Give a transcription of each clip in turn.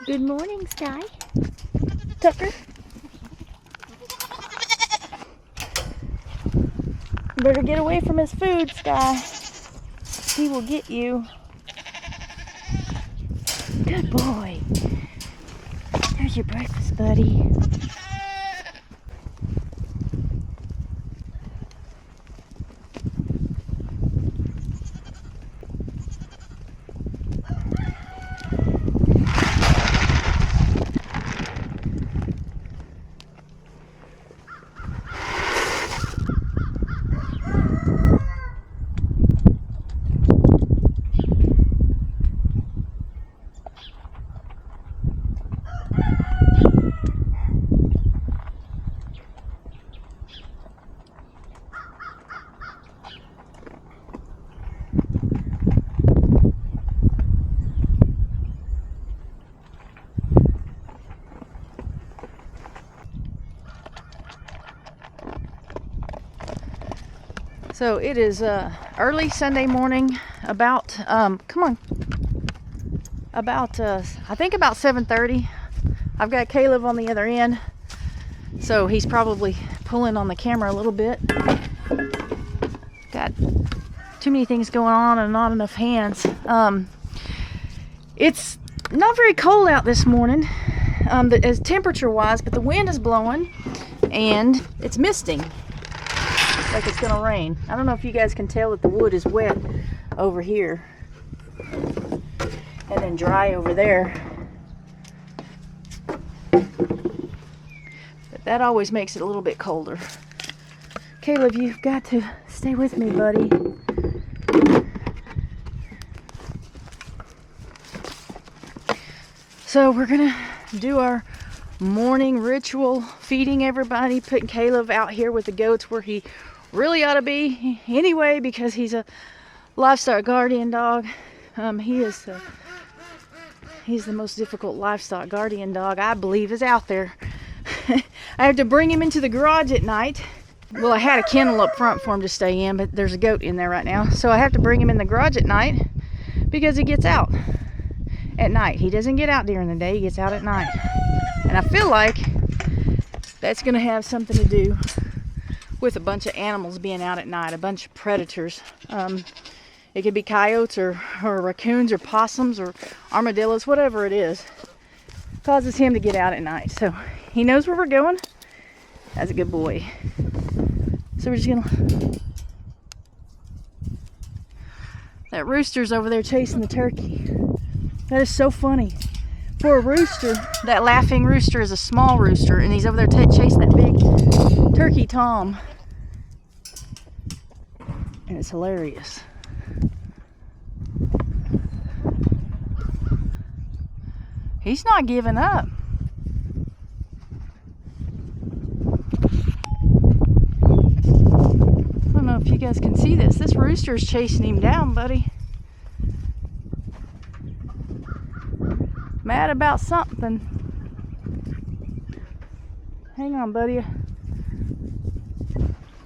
Good morning, Sky. Tucker. You better get away from his food, Sky. He will get you. Good boy. There's your breakfast, buddy. So it is early Sunday morning, about I think about 7:30. I've got Caleb on the other end, so he's probably pulling on the camera a little bit. Got too many things going on and not enough hands. It's not very cold out this morning, as temperature wise, but the wind is blowing and it's misting. Like it's gonna rain. I don't know if you guys can tell that the wood is wet over here and then dry over there, but that always makes it a little bit colder. Caleb, you've got to stay with me, buddy. So we're gonna do our morning ritual, feeding everybody, putting Caleb out here with the goats where he really ought to be anyway, because he's a livestock guardian dog. He's the most difficult livestock guardian dog I believe is out there. I have to bring him into the garage at night. Well, I had a kennel up front for him to stay in, but there's a goat in there right now, so I have to bring him in the garage at night because he gets out at night. He doesn't get out during the day, he gets out at night. And I feel like that's gonna have something to do with a bunch of animals being out at night, a bunch of predators. It could be coyotes or raccoons or possums or armadillos, whatever it is, causes him to get out at night. So he knows where we're going. That's a good boy. So we're just gonna... That rooster's over there chasing the turkey. That is so funny. For a rooster, that laughing rooster is a small rooster, and he's over there chasing that big turkey tom. And it's hilarious. He's not giving up. I don't know if you guys can see this. This rooster is chasing him down, buddy. Mad about something. Hang on, buddy.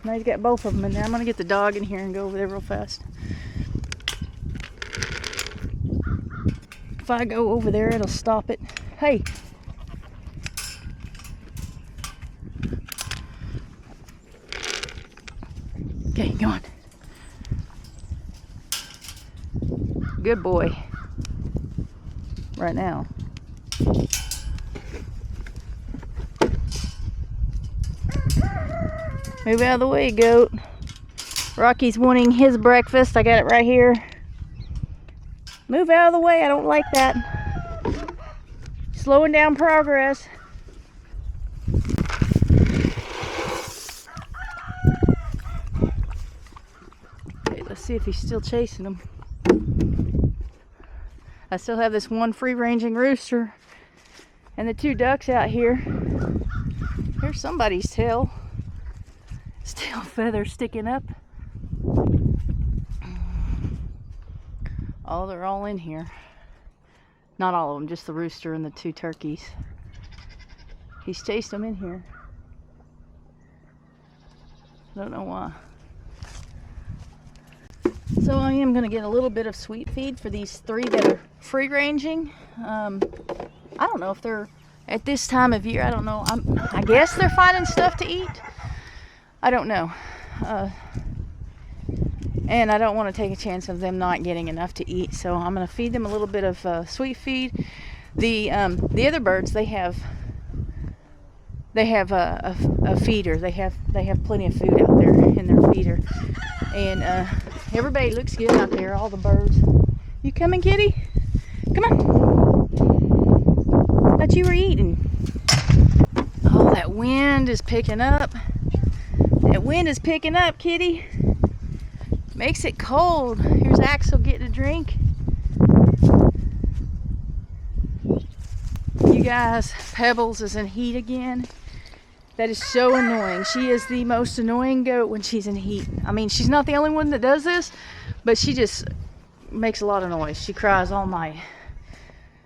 Now he's got both of them in there. I'm gonna get the dog in here and go over there real fast. If I go over there, it'll stop it. Hey. Okay, go on. Good boy. Right now. Move out of the way, goat. Rocky's wanting his breakfast. I got it right here. Move out of the way. I don't like that. Slowing down progress. Okay, let's see if he's still chasing him. I still have this one free-ranging rooster and the two ducks out here. Here's somebody's tail. Tail feather sticking up. Oh, they're all in here. Not all of them, just the rooster and the two turkeys. He's chased them in here. I don't know why. So I am going to get a little bit of sweet feed for these three that are free ranging. I don't know if they're, at this time of year, I don't know. I guess they're finding stuff to eat. I don't know. And I don't want to take a chance of them not getting enough to eat, so I'm going to feed them a little bit of sweet feed. The other birds, they have a feeder. They have plenty of food out there in their feeder, and everybody looks good out there. All the birds. You coming, kitty? Come on. Thought you were eating. Oh, that wind is picking up. That wind is picking up, kitty. Makes it cold. Here's Axel getting a drink. You guys, Pebbles is in heat again. That is so annoying. She is the most annoying goat when she's in heat. I mean, she's not the only one that does this, but she just makes a lot of noise. She cries all night.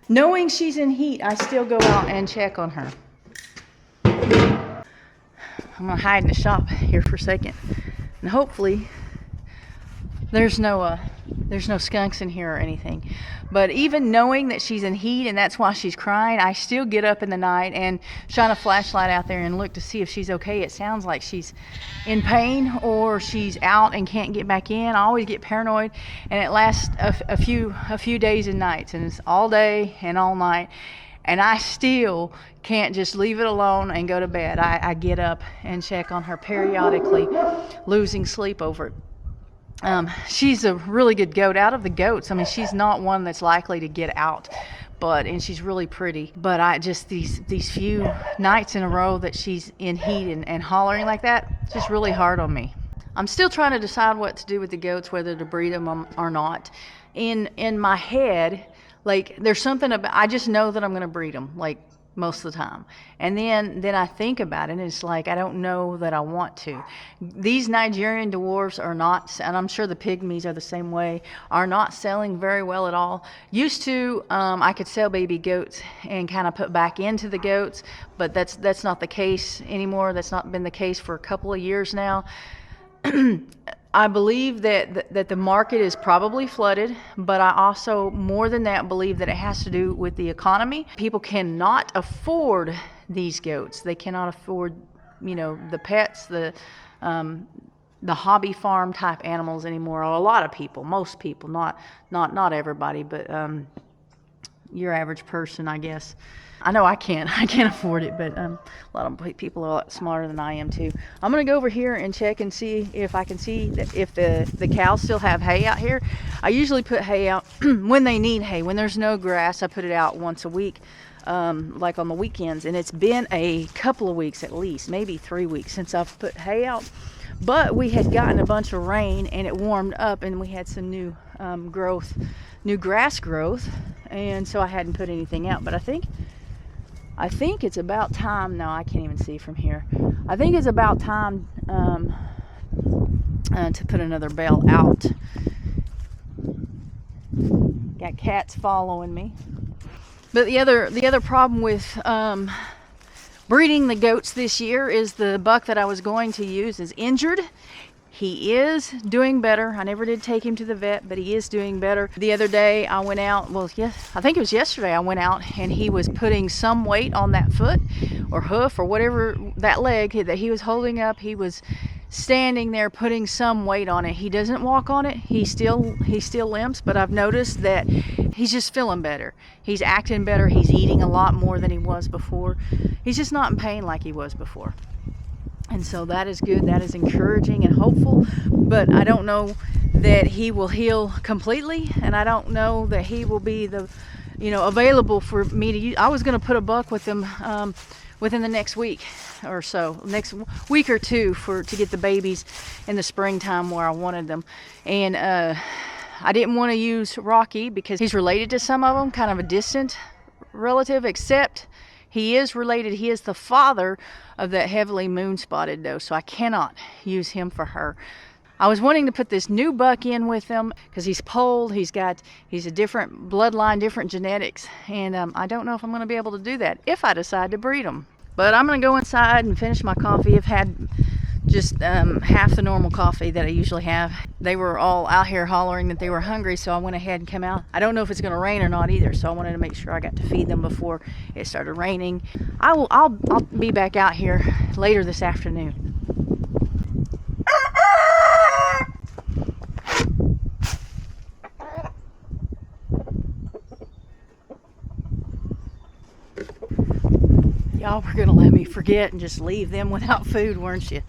Knowing she's in heat, I still go out and check on her. I'm gonna hide in the shop here for a second, and hopefully there's no skunks in here or anything. But even knowing that she's in heat and that's why she's crying, I still get up in the night and shine a flashlight out there and look to see if she's okay. It sounds like she's in pain or she's out and can't get back in. I always get paranoid, and it lasts a few days and nights, and it's all day and all night. And I still can't just leave it alone and go to bed. I get up and check on her periodically, losing sleep over it. She's a really good goat. Out of the goats, I mean, she's not one that's likely to get out, and she's really pretty. But I just, these few nights in a row that she's in heat and hollering like that, it's just really hard on me. I'm still trying to decide what to do with the goats, whether to breed them or not. In my head, like, there's something about, I just know that I'm going to breed them, like, most of the time. And then I think about it, and it's like, I don't know that I want to. These Nigerian dwarfs are not, and I'm sure the pygmies are the same way, are not selling very well at all. Used to, I could sell baby goats and kind of put back into the goats, but that's not the case anymore. That's not been the case for a couple of years now. I believe that the market is probably flooded, but I also, more than that, believe that it has to do with the economy. People cannot afford these goats. They cannot afford, the pets, the hobby farm type animals anymore. A lot of people, most people, not everybody, but your average person, I guess. I know I can't afford it, but a lot of people are a lot smarter than I am too. I'm gonna go over here and check and see if I can see if the cows still have hay out here. I usually put hay out when they need hay. When there's no grass, I put it out once a week, like on the weekends. And it's been a couple of weeks at least, maybe 3 weeks since I've put hay out. But we had gotten a bunch of rain and it warmed up, and we had some new grass growth, and so I hadn't put anything out. But I think it's about time. No, I can't even see from here. I think it's about time to put another bale out. Got cats following me. But the other problem with breeding the goats this year is the buck that I was going to use is injured. He is doing better. I never did take him to the vet, but he is doing better. The other day I went out, I think it was yesterday I went out, and he was putting some weight on that foot or hoof or whatever, that leg that he was holding up. He was standing there putting some weight on it. He doesn't walk on it. He still limps, but I've noticed that he's just feeling better. He's acting better. He's eating a lot more than he was before. He's just not in pain like he was before. And so that is good. That is encouraging and hopeful. But I don't know that he will heal completely, and I don't know that he will be available for me to use. I was going to put a buck with him within the next week or so, next week or two, to get the babies in the springtime where I wanted them. And I didn't want to use Rocky because he's related to some of them, kind of a distant relative, except he is related. He is the father of that heavily moon-spotted doe, so I cannot use him for her. I was wanting to put this new buck in with him because he's polled. He's a different bloodline, different genetics, and I don't know if I'm going to be able to do that if I decide to breed him. But I'm going to go inside and finish my coffee. I've had just half the normal coffee that I usually have. They were all out here hollering that they were hungry, so I went ahead and came out. I don't know if it's going to rain or not either, so I wanted to make sure I got to feed them before it started raining. I'll be back out here later this afternoon. Y'all were gonna let me forget and just leave them without food, weren't you?